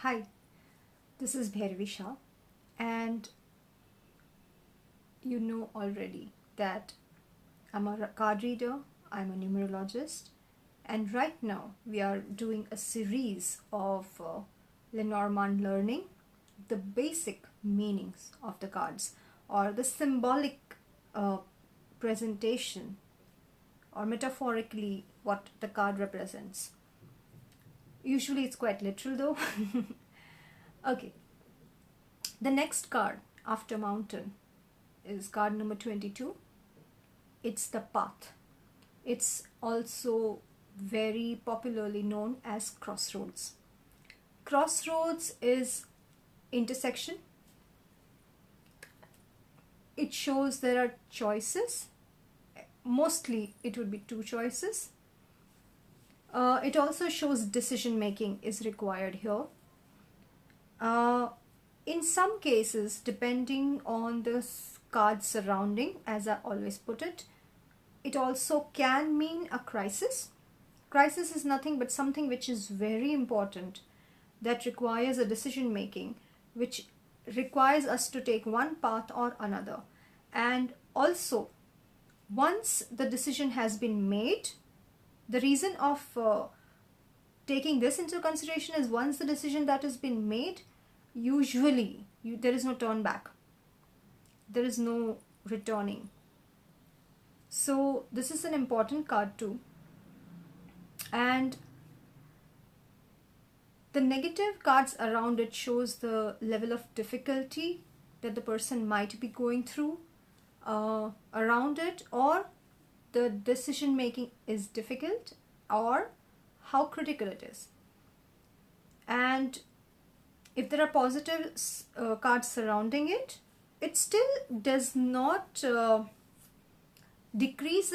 Hi, this is Bhairavi Shah, and you know already that I'm a card reader, I'm a numerologist, and right now we are doing a series of Lenormand learning the basic meanings of the cards or the symbolic presentation or metaphorically what the card represents. Usually it's quite literal though. Okay, the next card after mountain is card number 22. It's the path. It's also very popularly known as crossroads. Crossroads is intersection. It shows there are choices. Mostly it would be two choices. It also shows decision making is required here. In some cases, depending on the card surrounding, as I always put it, it also can mean a crisis. Crisis is nothing but something which is very important, that requires a decision making, which requires us to take one path or another. And also, once the decision has been made, the reason of taking this into consideration is once the decision that has been made, usually there is no turn back. There is no returning. So this is an important card too. And the negative cards around it shows the level of difficulty that the person might be going through around it, or the decision making is difficult, or how critical it is. And if there are positive cards surrounding it, it still does not decrease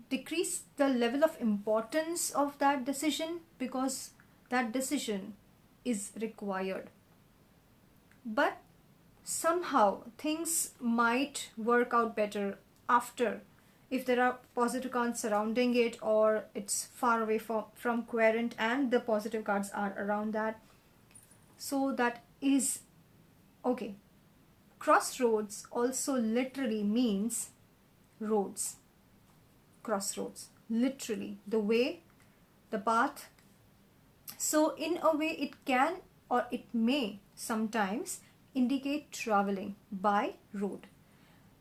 the level of importance of that decision, because that decision is required. But somehow things might work out better after, if there are positive cards surrounding it, or it's far away from querent and the positive cards are around that. So that is okay. Crossroads also literally means roads. Crossroads, literally the way, the path. So in a way it can, or it may sometimes indicate traveling by road.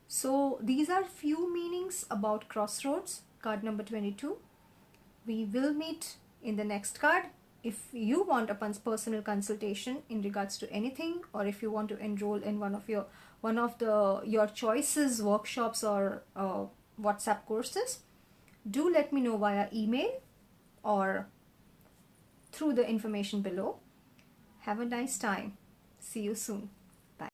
So these are few meanings about crossroads, card number 22. We will meet in the next card. If you want a personal consultation in regards to anything, or if you want to enroll in one of your choices workshops or WhatsApp courses, do let me know via email or through the information below. Have a nice time. See you soon.